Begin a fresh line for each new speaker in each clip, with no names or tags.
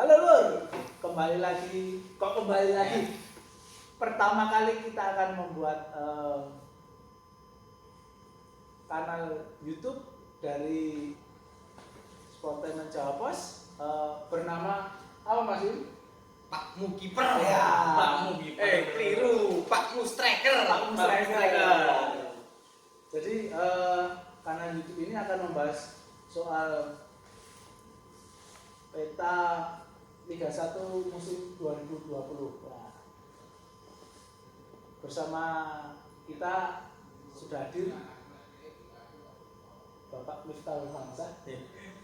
Halo Lur, kembali lagi. Kok kembali lagi? Pertama kali kita akan membuat kanal YouTube dari Sportainment Jawa Pos bernama apa Mas Yun?
Pak Mukiper
Ya.
Pak Mukiper. Keliru. Pak Mustriker.
Pak Mustriker. Jadi kanal YouTube ini akan membahas soal peta Liga 1 musim 2020. Nah, bersama kita sudah hadir Bapak Miftahul Hamzah.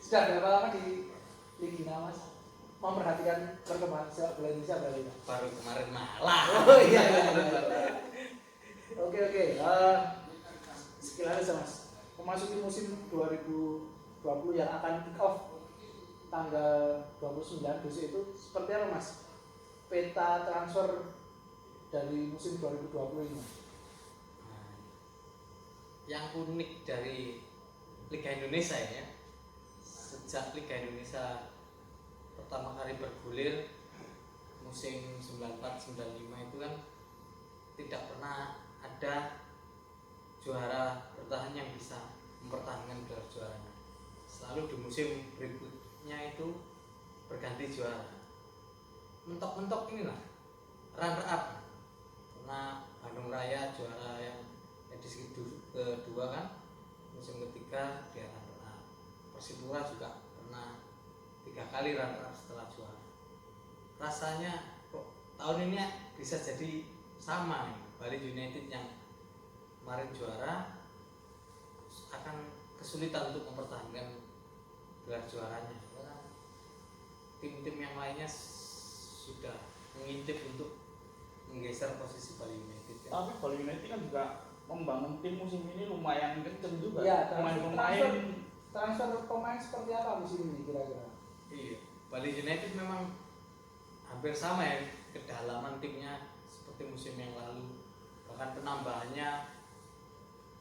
Sudah berapa lama di Liga Mas? Memperhatikan perkembangan sepak bola Indonesia berarti?
Baru kemarin malah.
Oh iya. Oke. Sekilas aja Mas. Memasuki musim 2020 yang akan kick off tanggal 29 besok itu seperti apa Mas? Peta transfer dari musim 2020 ini.
Yang unik dari Liga Indonesia ya, sejak Liga Indonesia pertama kali bergulir musim 94-95 itu kan tidak pernah ada juara bertahan yang bisa mempertahankan gelar juaranya. Selalu di musim berikutnya itu berganti juara. Mentok-mentok inilah runner up. Karena Bandung Raya juara yang edisi kedua kan, musim ketiga dia runner up. Persipura juga pernah 3 kali runner up setelah juara. Rasanya kok tahun ini bisa jadi sama nih. Bali United yang kemarin juara akan kesulitan untuk mempertahankan gelar juaranya karena tim-tim yang lainnya sudah mengintip untuk menggeser posisi Bali United ya.
Tapi Bali United kan juga membangun tim musim ini lumayan kenceng juga.
Iya,
Pemain-pemain
transfer pemain seperti apa musim ini kira-kira?
Iya, Bali United memang hampir sama ya kedalaman timnya seperti musim yang lalu. Bahkan penambahannya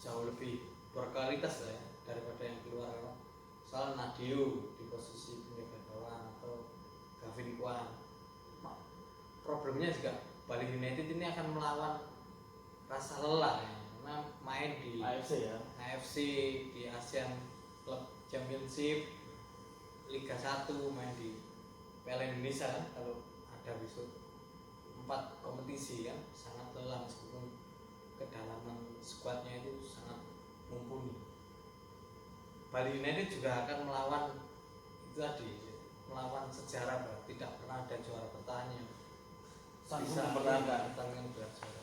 jauh lebih berkualitas lah ya daripada yang keluar. Soal Nadio di posisi penjaga gawang atau Gavin Kwan. Problemnya juga Bali United ini akan melawan rasa lelah ya, karena main di AFC di Asian Club Championship, Liga 1, main di Piala Indonesia kan kalau ada besok 4 kompetisi kan sangat lelah meskipun kedalaman skuadnya itu sangat mumpuni. Bali United juga akan melawan itu tadi, melawan sejarah bahwa tidak pernah ada juara bertahannya bisa mempertahankan gelar juara.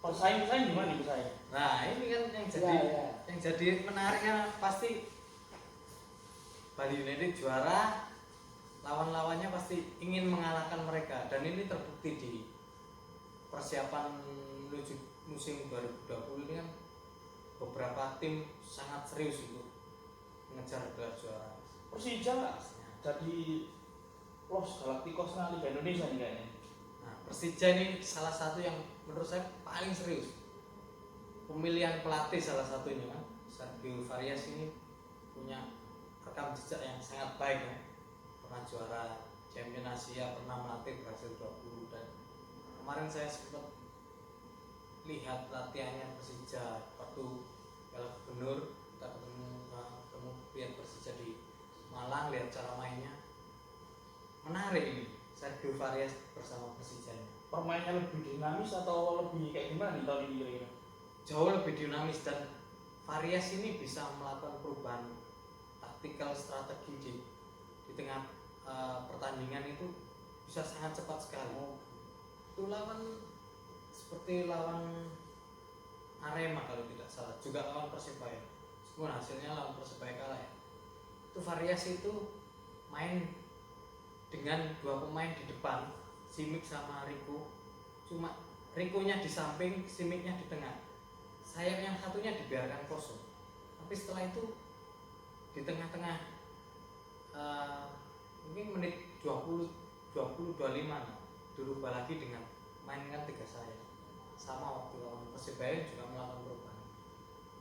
Persaing gimana nih persaing?
Nah ini kan yang jadi menariknya pasti Bali United juara, lawan-lawannya pasti ingin mengalahkan mereka dan ini terbukti di persiapan menuju musim 2020 ini kan beberapa tim sangat serius untuk mengejar gelar juara.
Persija jadi Los Galacticos Liga Indonesia nih kayaknya.
Nah, Persija ini salah satu yang menurut saya paling serius. Pemilihan pelatih salah satunya kan, Sergio Varias ini punya rekam jejak yang sangat baik ya. Pernah juara Champion Asia, pernah melatih Brasil 20 dan kemarin saya sempat lihat latihannya Persija waktu Piala Gubernur, kita ketemu lihat Persija di Malang, lihat cara mainnya menarik ini Sergio Varias bersama Persijanya.
Permainnya lebih dinamis atau lebih kayak gimana nih tahun ini kira-kira?
Jauh lebih dinamis dan Varias ini bisa melakukan perubahan taktikal strategi di tengah pertandingan itu bisa sangat cepat sekali. Itu seperti lawan Arema kalau tidak salah, juga lawan Persebaya. Meskipun hasilnya lawan Persebaya kalah ya. Itu Varias itu main dengan 2 pemain di depan, Simic sama Rico. Cuma Rico-nya di samping, Simic-nya di tengah. Sayap yang satunya dibiarkan kosong. Tapi setelah itu di tengah-tengah mungkin menit 20 25 dirubah lagi dengan mainkan 3 sayap. Sama waktu lawan Persebaya juga melakukan perubahan.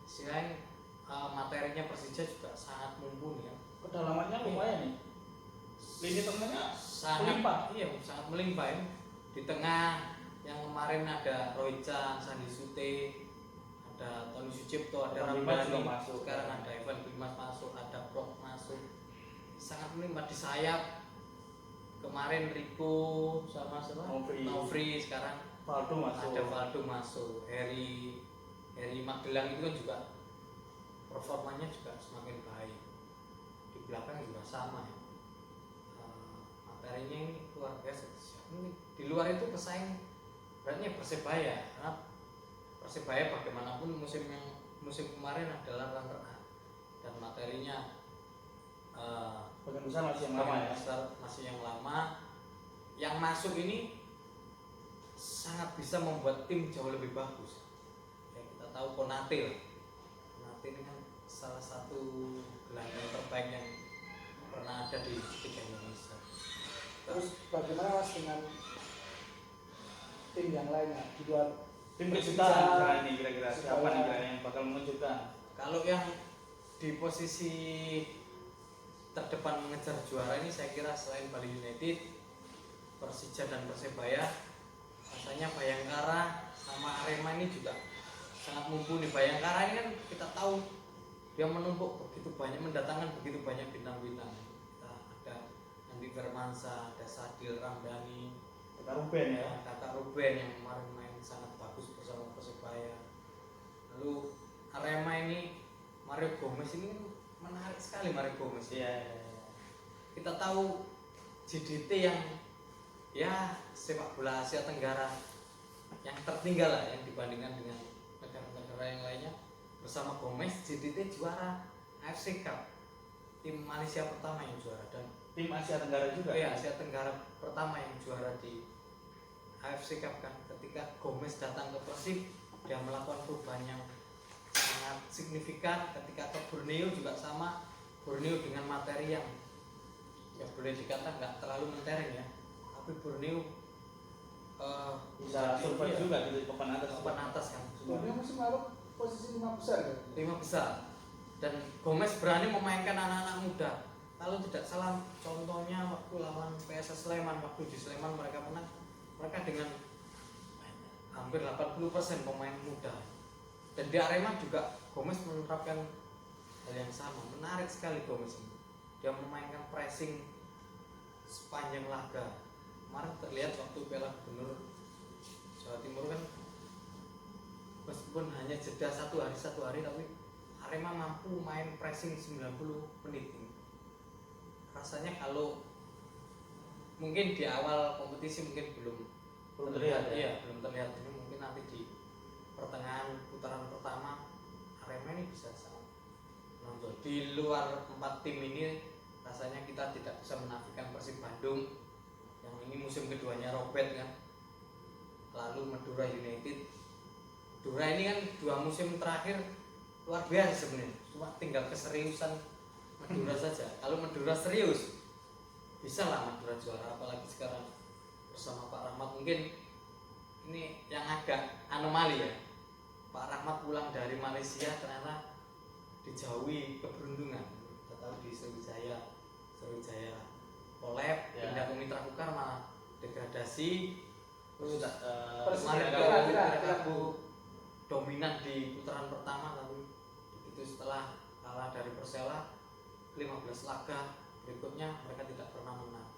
Selain materinya Persija juga sangat mumpuni ya.
Kedalamannya lumayan nih. lini tengahnya
sangat
melimpah.
iya sangat melimpah ya. Di tengah yang kemarin ada Roy Chan, Sandi Sute, ada Tony Sucipto, ada
Evan Dimas
Ramdhani,
juga masuk.
sekarang ada Evan Dimas masuk, ada Brock masuk, sangat melimpah. Di sayap kemarin Rico sama Novri, sekarang
Valdo masuk.
ada Valdo masuk, Harry Magelang itu kan juga performanya juga semakin baik. Di belakang juga sama ya. Materinya ini luar biasa. Ini di luar itu pesaing beratnya Persebaya, karena Persebaya bagaimanapun musim kemarin adalah runner up dan materinya
Bagian besar masih yang lama ya.
masih yang lama. Yang masuk ini sangat bisa membuat tim jauh lebih bagus. Ya, kita tahu Konate lah. Konate ini kan salah satu gelandang terbaik yang pernah ada di Liga Indonesia.
Terus bagaimana Mas dengan tim yang lainnya di luar
Tim kejutan misalnya ini kira-kira siapa nih kira-kira yang bakal mengejutkan?
Kalau yang di posisi terdepan mengejar juara ini saya kira selain Bali United, Persija dan Persebaya, rasanya Bayangkara sama Arema ini juga sangat mumpuni. Bayangkara ini kan kita tahu dia menumpuk begitu banyak, mendatangkan begitu banyak bintang-bintang. Ada Andi Firmansyah, ada Sadil Ramdhani,
Kakak Ruben ya.
Kakak Ruben yang kemarin main sangat bagus bersama Persebaya. Lalu Arema ini Mario Gomez ini kan menarik sekali. Mario Gomez.
Iya.
Kita tahu JDT yang ya sepak bola Asia Tenggara yang tertinggal lah yang dibandingkan dengan negara-negara yang lainnya. Bersama Gomez JDT juara AFC Cup, tim Malaysia pertama yang juara, dan
Tim Asia Tenggara juga.
ya Asia Tenggara pertama yang juara di AFC Cup kan. Ketika Gomez datang ke Persib, dia melakukan perubahan yang sangat signifikan. Ketika ke Borneo juga sama, Borneo dengan materi yang ya boleh dikatakan nggak terlalu mentereng ya, tapi Borneo
Bisa survive juga di papan atas.
papan atas kan,
Borneo musim lalu posisi 5 besar kan?
5 besar. Dan Gomez berani memainkan anak-anak muda. Kalau tidak salah contohnya waktu lawan PSS Sleman, waktu di Sleman mereka menang, mereka dengan hampir 80% pemain muda. Dan di Arema juga Gomez menerapkan hal yang sama. Menarik sekali Gomez ini. Dia memainkan pressing sepanjang laga. Kemarin terlihat waktu Piala Gubernur Jawa Timur kan, meskipun hanya jeda satu hari tapi Arema mampu main pressing 90 menit ini. Rasanya kalau mungkin di awal kompetisi mungkin belum
terlihat ya.
Iya, belum terlihat. Ini mungkin nanti di pertengahan putaran pertama Arema ini bisa sangat menonjol. Di luar 4 tim ini rasanya kita tidak bisa menafikan Persib Bandung yang ini musim keduanya Robert kan. Lalu Madura United. Madura ini kan 2 musim terakhir luar biasa sebenarnya. Cuma tinggal keseriusan Madura saja. Kalau Madura serius, bisa lah Madura juara. Apalagi sekarang bersama Pak Rahmat. Mungkin ini yang agak anomali ya. Pak Rahmat pulang dari Malaysia ternyata dijauhi keberuntungan. Kita tahu di Sriwijaya kolab,
Ya.
pindah ke Mitra Kukar malah degradasi. Terus
Persija
kemarin
kira-kira
dominan di putaran pertama, tapi begitu setelah kalah dari Persela 15 laga berikutnya mereka tidak pernah menang.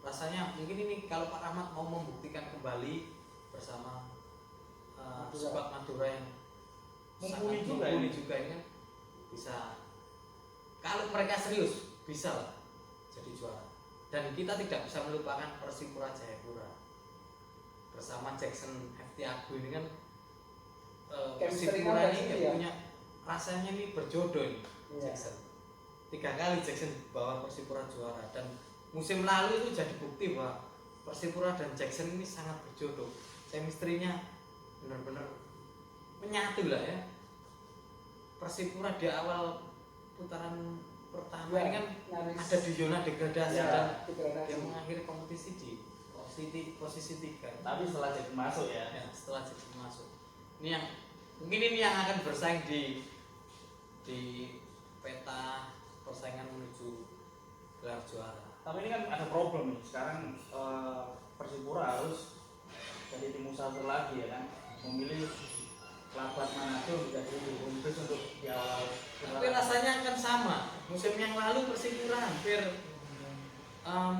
Rasanya mungkin ini kalau Pak Rahmat mau membuktikan kembali bersama skuad Madura yang
Mumpuni
sangat
juga
mumpuni
ini.
juga ini kan bisa, kalau mereka serius bisa lah jadi juara. Dan kita tidak bisa melupakan Persipura Jayapura bersama Jackson FT Agu ini kan. Persipura ini
ya?
punya rasanya ini berjodoh ini.
Iya.
Jackson 3 kali Jackson bawa Persipura juara, dan musim lalu itu jadi bukti bahwa Persipura dan Jackson ini sangat berjodoh. Chemistry-nya benar-benar menyatu lah ya. Persipura di awal putaran pertama ini kan ada di zona degradasi
Ya,
dan
degradasi.
dia mengakhiri kompetisi di posisi 3.
Tapi setelah jadi masuk ya.
Ya, setelah jadi masuk. Ini yang mungkin ini yang akan bersaing di peta persaingan menuju gelar juara.
Tapi ini kan ada problem nih. Sekarang Persipura harus jadi tim musafir lagi ya kan. Memilih Labat Manado menjadi home base untuk di awal.
Tapi rasanya akan sama. Musim yang lalu Persipura hampir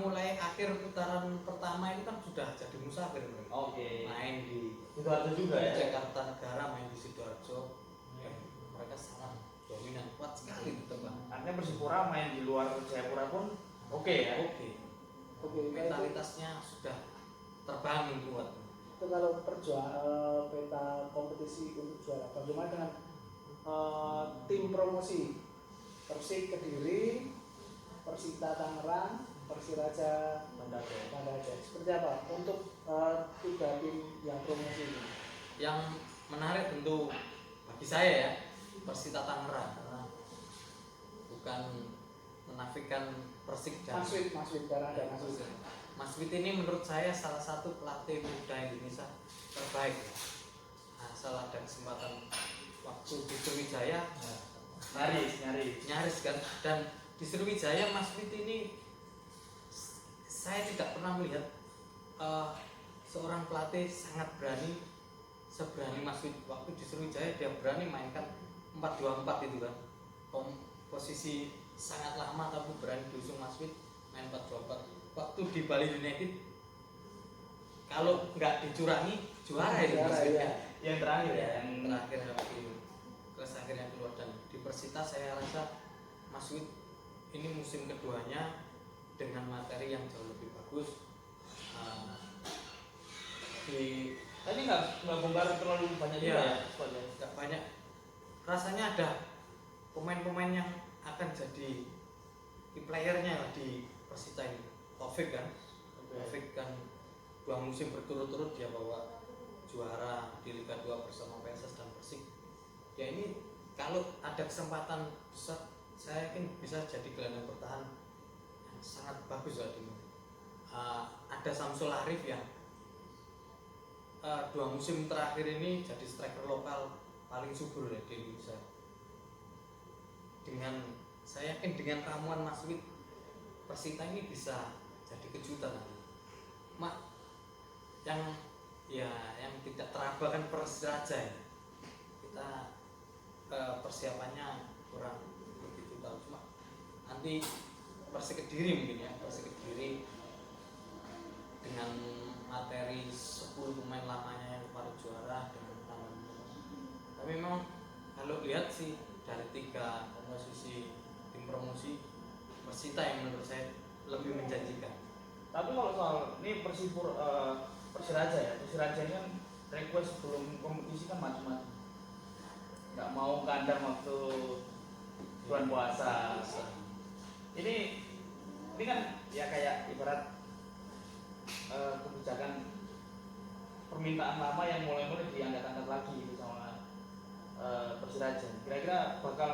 mulai akhir putaran pertama itu kan sudah jadi musafir.
Oke.
Main di
Sidoarjo juga ya.
Jakarta Negara, main di Sidoarjo. Ya, mereka sangat dominan, kuat sekali gitu bang.
Artinya Persipura main di luar Jayapura pun oke ya.
Oke.
Oke,
Mentalitasnya sudah terbangun kuat.
itu kalau peta kompetisi untuk juara. Bagaimana dengan tim promosi Persik Kediri, Persita Tangerang, Persiraja
Banda
Aceh. Seperti apa untuk 3 tim yang promosi ini?
Yang menarik tentu bagi saya ya Persita Tangerang karena bukan menafikan Persik dan
Mas Wid, karena ada Mas Wid.
Mas Wid ini menurut saya salah satu pelatih muda Indonesia terbaik. Asal ada kesempatan waktu di Sriwijaya nyaris kan, dan di Sriwijaya Mas Wid ini saya tidak pernah melihat seorang pelatih sangat berani seberani Mas Wid. Waktu di Sriwijaya dia berani mainkan 4-2-4 itu kan, posisi sangat lama tapi berani diusung Mas Wid main 4-2-4. Waktu di Bali United kalau nggak dicurangi juara itu Mas Wid
ya.
kan.
Yang terakhir ya,
Yang terakhir terus akhirnya keluar. Dan di Persita saya rasa Mas Wid ini musim keduanya dengan materi yang jauh lebih bagus.
Tadi nggak bongkar terlalu banyak juga ya squadnya.
Nggak banyak, rasanya ada pemain-pemain yang akan jadi key playernya lah di Persita ini. Taufik kan, Taufik kan 2 musim berturut-turut dia bawa juara di Liga 2 bersama PSS dan Persik. Ya ini kalau ada kesempatan besar, saya yakin bisa jadi gelandang bertahan yang sangat bagus lah di ada Samsul Arif yang 2 musim terakhir ini jadi striker lokal paling subur ya di Indonesia. Saya yakin dengan ramuan Mas Wid, Persita ini bisa jadi kejutan nanti. Yang tidak teraba kan Persiraja ya. Kita persiapannya kurang begitu tahu, cuma nanti Persik Kediri mungkin ya, Persik Kediri dengan materi 10 pemain lamanya yang baru juara dengan tangan. Tapi memang kalau lihat sih dari 3 komposisi tim promosi, Persita yang menurut saya lebih menjanjikan.
Tapi kalau soal ini Persiraja ya, Persiraja ini kan request sebelum kompetisi kan macam-macam. Nggak mau kandang waktu bulan puasa. Ini kan ya kayak ibarat kebijakan permintaan lama yang mulai-mulai diangkat-angkat lagi gitu sama Persiraja. Kira-kira bakal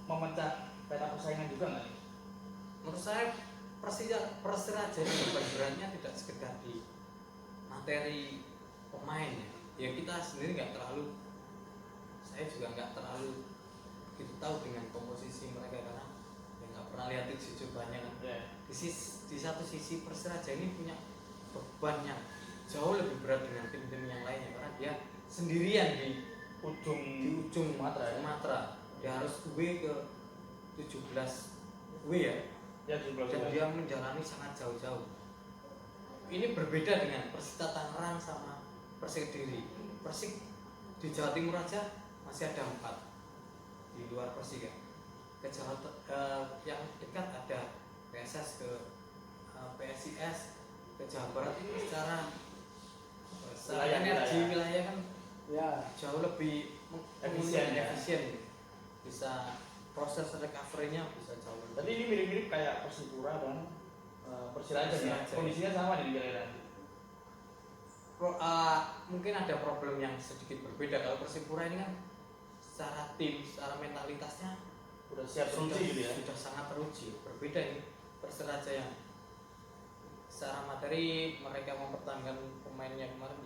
memecah peta persaingan juga nggak?
Menurut saya Persiraja ini bebannya tidak sekedar di materi pemain ya. Ya kita sendiri saya juga nggak terlalu begitu tahu dengan komposisi mereka karena ya nggak pernah lihat itu cobaannya kan.
Yeah.
Di satu sisi Persiraja ini punya beban yang jauh lebih berat dengan tim-tim yang lainnya karena dia sendirian di ujung Sumatera. Dia harus away ke 17 away ya.
Ya,
Dan dia menjalani sangat jauh-jauh. Ini berbeda dengan Persita Tangerang sama Persik Kediri. Persik di Jawa Timur aja masih ada 4 di luar Persik ya. Ke Jawa yang dekat ada PSS, ke PSIS, ke Jawa Barat ini secara energi wilayah kan
Ya,
jauh lebih efisien. Bisa proses recovery-nya bisa jauh lebih.
Tapi ini mirip-mirip kayak Persipura dan Persiraja ya. Kondisinya sama di daerah.
Mungkin ada problem yang sedikit berbeda. Kalau Persipura ini kan secara tim, secara mentalitasnya
Udah siap teruji gitu ya.
Sudah sangat teruji. Berbeda ini Persiraja yang secara materi mereka mempertahankan pemainnya kemarin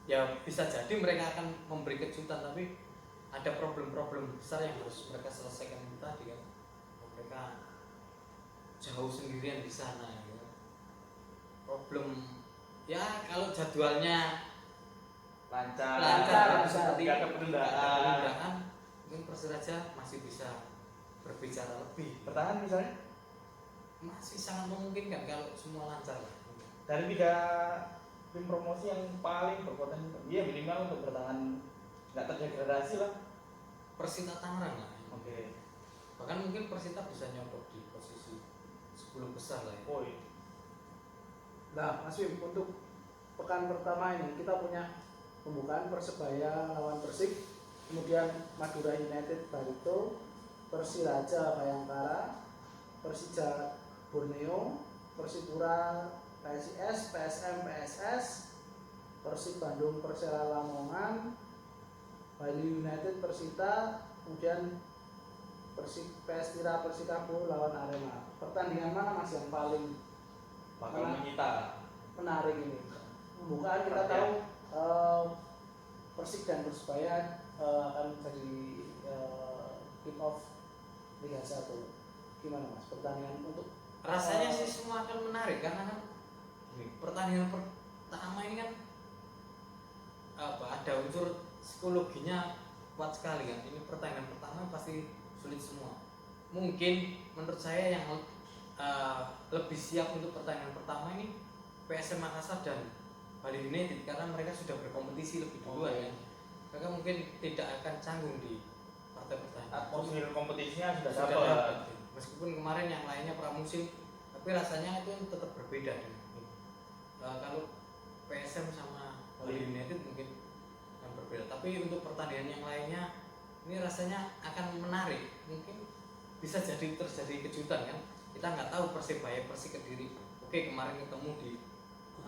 ya bisa jadi mereka akan memberi kejutan, tapi ada problem-problem besar yang harus mereka selesaikan tadi kan. Mereka jauh sendirian di sana ya. Problem ya kalau jadwalnya lancar seperti
nggak ada penundaan.
mungkin Persiraja masih bisa berbicara lebih.
Bertahan misalnya
Masih sangat memungkinkan kalau semua lancar lah.
dari 3 tim promosi yang paling berpotensi, iya minimal untuk bertahan nggak terdegradasi lah.
Persita Tangerang lah.
Oke.
Bahkan mungkin Persita bisa nyodok di posisi 10 besar lah ya.
Oh iya.
Nah, Mas Wim, untuk pekan pertama ini kita punya pembukaan Persebaya lawan Persik, kemudian Madura United Barito, Persiraja Bayangkara, Persija Borneo, Persipura PSIS, PSM PSS, Persib Bandung Persela Lamongan, Bali United Persita, kemudian PS Tira Persikabo lawan Arema. Pertandingan mana Mas yang paling
Bakal menyita.
menarik ini? Pembukaan kita tahu Persik dan Persebaya akan jadi kick off Liga 1. Gimana Mas pertandingan untuk
Rasanya sih semua akan menarik karena kan pertandingan pertama ini kan ada unsur psikologinya kuat sekali kan. Ini pertandingan pertama pasti sulit semua. Mungkin menurut saya yang lebih siap untuk pertandingan pertama ini PSM Makassar dan Bali United karena mereka sudah berkompetisi lebih duluan ya. Mereka mungkin tidak akan canggung di partai pertandingan.
Atmosfer kompetisinya sudah
Sudah
dapat.
dapat. Meskipun kemarin yang lainnya pramusim, tapi rasanya itu tetap berbeda dengan ini. Kalau PSM sama Bali United mungkin yang berbeda. Tapi untuk pertandingan yang lainnya ini rasanya akan menarik. Mungkin bisa jadi terjadi kejutan kan. Kita nggak tahu Persebaya Persik Kediri. Oke kemarin ketemu di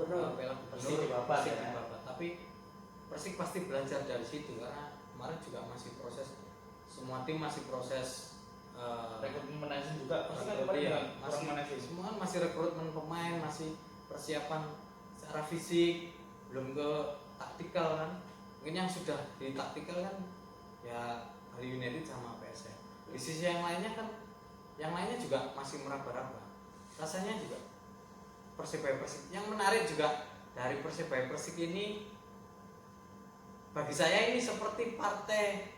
Piala
Persik
Gubernur,
dibabat
Persik
ya.
dibabat. Tapi Persik pasti belajar dari situ karena kemarin juga masih proses, semua tim masih proses
Rekrutmen management juga pasti kan
rekrut,
kemarin
iya,
kurang
masih
management.
semua kan masih rekrutmen pemain, masih persiapan secara fisik, belum ke taktikal kan. Mungkin yang sudah di taktikal kan ya Bali United sama PSM. Di sisi yang lainnya kan yang lainnya juga masih meraba-raba. Rasanya juga Persebaya Persik yang menarik juga dari Persebaya Persik ini bagi saya ini seperti partai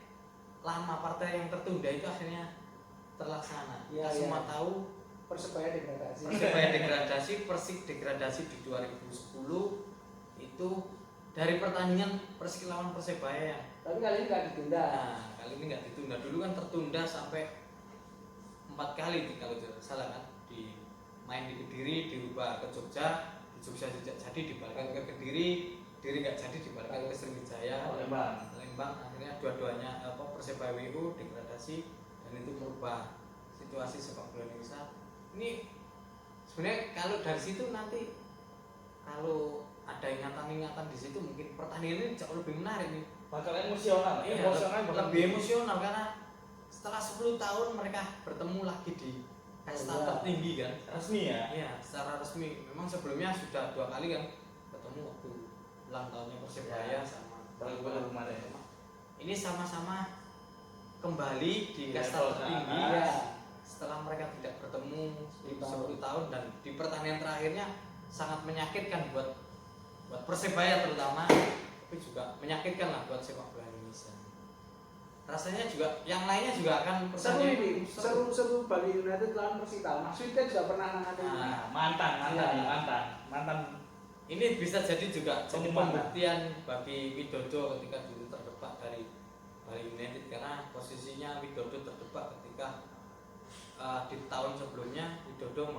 lama, partai yang tertunda itu akhirnya terlaksana.
Ya,
Kita semua
ya.
tahu
Persebaya degradasi?
Persebaya degradasi, Persik degradasi di 2010 itu dari pertandingan Persik lawan Persebaya.
Tapi kali ini nggak ditunda.
Nah, kali ini nggak ditunda. Dulu kan tertunda sampai 4 kali kalau tidak salah kan. Di main di Kediri, dirubah ke Jogja, di Jogja tidak jadi dibalikkan ke Kediri, Kediri nggak jadi dibalikkan ke Sriwijaya, Lembang. Akhirnya dua-duanya Persebaya WU degradasi dan itu merubah situasi sepak bola Indonesia. Ini sebenarnya kalau dari situ nanti kalau ada ingatan-ingatan di situ mungkin pertandingan ini jauh lebih menarik nih.
Bakal emosional.
Iya, lebih emosional karena setelah 10 tahun mereka bertemu lagi di kasta tertinggi kan.
Resmi ya?
Iya, secara resmi. Memang sebelumnya sudah 2 kali kan ketemu waktu ulang tahunnya Persebaya sama
baru kemarin.
Ini sama-sama kembali di
Di
kasta
level
tertinggi
atas.
setelah mereka tidak bertemu 10 tahun dan di pertandingan terakhirnya sangat menyakitkan buat Persebaya terutama, tapi juga menyakitkan lah buat sepak bola Indonesia. Rasanya juga yang lainnya juga akan
Seru ini, seru Bali United lawan Persita. Mas Wim kan juga pernah nangani.
Nah,
mantan.
ini bisa jadi juga jadi
Pengumuman.
pembuktian bagi Widodo ketika dulu terdepak dari Bali United karena posisinya Widodo terdepak ketika di tahun sebelumnya Widodo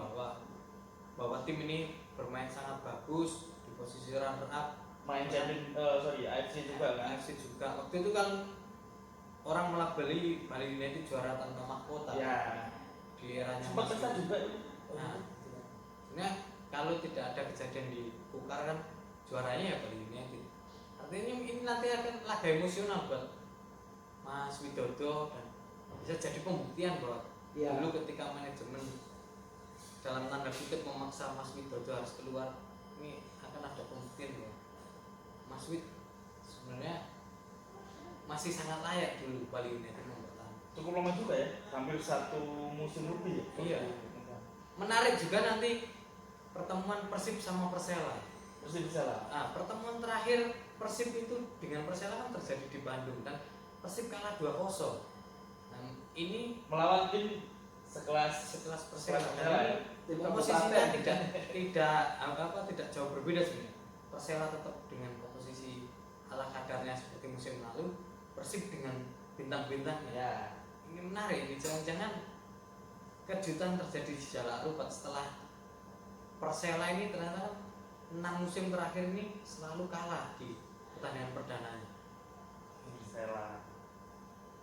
bahwa tim ini bermain sangat bagus di posisi runner up,
Main champion, AFC juga kan?
AFC juga. Waktu itu kan orang melabeli Bali United juara tanpa mahkota.
Ya.
Di eranya
Sempat
Mas
pesta
Wim.
juga itu.
Nah, sebenarnya kalau tidak ada kejadian di Kukar kan juaranya ya Bali United. Artinya ini nanti akan laga emosional buat Mas Widodo dan bisa jadi pembuktian bahwa dulu ketika manajemen dalam tanda kutip memaksa Mas Widodo harus keluar, ini akan ada pembuktian bahwa Mas Wid sebenarnya masih sangat layak dulu Bali United mempertahankan.
Cukup lama juga ya, hampir 1 musim lebih ya.
Iya. menarik juga nanti pertemuan Persib sama Persela.
Persib Persela.
Nah, pertemuan terakhir Persib itu dengan Persela kan terjadi di Bandung dan Persib kalah 2-0. Nah, ini
Melawan tim sekelas
Persela.
Persela ya.
Tim
Komposisinya
kabupaten.
tidak jauh berbeda sebenarnya. Persela tetap dengan komposisi ala kadarnya seperti musim lalu, Persib dengan bintang-bintangnya.
Ya.
Ini menarik, ini jangan-jangan kejutan terjadi di jalak rupat setelah Persela ini ternyata 6 musim terakhir ini selalu kalah di pertandingan perdananya.
Persela.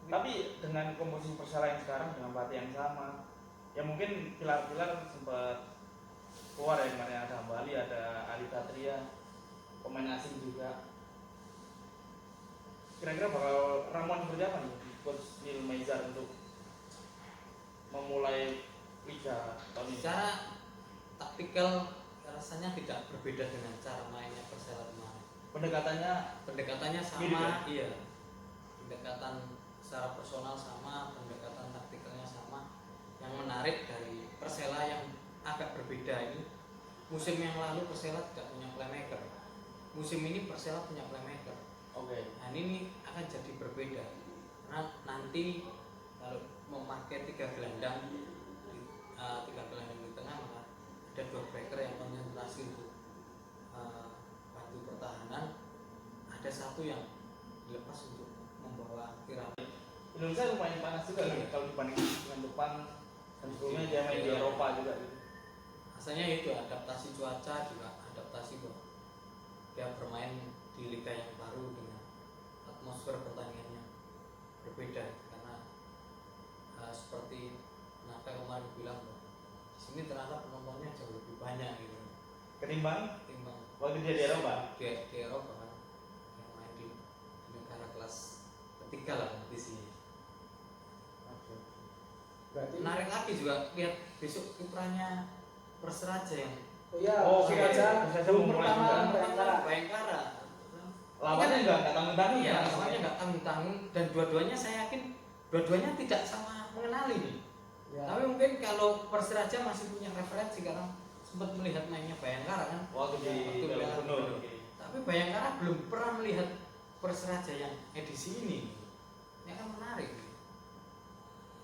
Tapi dengan komposisi Persela yang sekarang dengan pelatih yang sama, ya mungkin pilar-pilar sempat keluar ya, kemarin ada Bali, ada Ali Tatria, pemain asing juga. Kira-kira bakal ramuan seperti apa nih Coach Neil Maizar untuk memulai liga tahun ini?
Secara taktikal rasanya tidak berbeda dengan cara mainnya Persela kemarin.
Pendekatannya
Pendekatannya
mirip ya?
sama, iya. Pendekatan secara personal sama, pendekatan taktikalnya sama. Yang menarik dari Persela yang agak berbeda ini, musim yang lalu Persela tidak punya playmaker. Musim ini Persela punya playmaker.
Oke.
Nah ini akan jadi berbeda karena nanti kalau memakai 3 gelandang di tengah, maka ada 2 striker yang konsentrasi untuk bantu pertahanan, ada 1 yang dilepas untuk membawa irama.
Indonesia lumayan panas juga kan kalau dibandingkan dengan depan, dan sebelumnya dia main di Eropa juga gitu.
Rasanya itu adaptasi cuaca juga adaptasi kok. Dia bermain di liga yang baru dengan atmosfer pertandingannya berbeda karena seperti Naka kemarin bilang bahwa di sini ternyata penontonnya jauh lebih banyak gitu
Ketimbang
ketimbang
waktu dia di Eropa.
di Eropa kan yang main di negara kelas ketiga lah kompetisinya.
Oke.
Berarti
Menarik lagi juga lihat besok kiprahnya Persiraja yang
oh iya,
Oke.
Persiraja
Persiraja
belum
memulai
pertama
juga.
Bayangkara.
Lawannya enggak tanggung-tanggung
Iya,
ya.
lawannya nggak tanggung-tanggung dan dua-duanya saya yakin dua-duanya tidak sama mengenali nih.
Ya.
Tapi mungkin kalau Persiraja masih punya referensi karena sempat melihat mainnya Bayangkara kan.
Waktu di
Waktu
Piala
Piala
Gubernur.
Gubernur. Tapi Bayangkara belum pernah melihat Persiraja yang edisi ini. Ini kan menarik.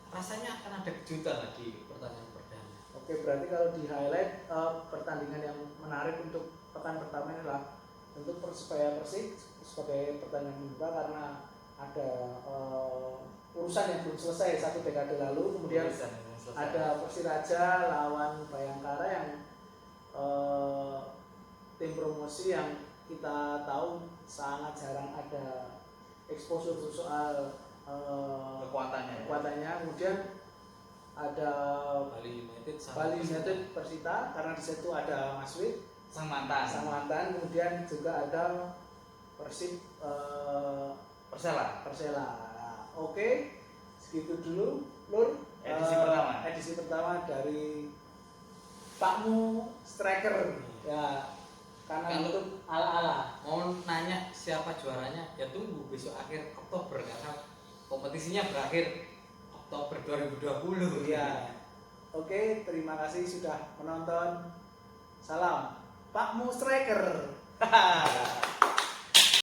Rasanya akan ada kejutan lah di pertandingan perdana.
Oke, berarti kalau di highlight pertandingan yang menarik untuk pekan pertama ini adalah untuk Persebaya Persik sebagai pertandingan pembuka karena ada urusan yang belum selesai 1 dekade lalu, kemudian ada Persiraja lawan Bayangkara yang tim promosi yang kita tahu sangat jarang ada exposure soal
kekuatannya.
Kemudian ada
Bali United sama
Bali United Persita karena di situ ada Mas Wid
Sang mantan.
kemudian juga ada Persib
Persela.
Persela. Oke, segitu dulu Nur edisi pertama dari Pakmu Striker ya, karena
Kalau-
untuk ala-ala.
mau nanya siapa juaranya ya tunggu besok akhir Oktober karena kompetisinya berakhir Oktober 2020
Iya. Oke, terima kasih sudah menonton. Salam Pakmu Striker.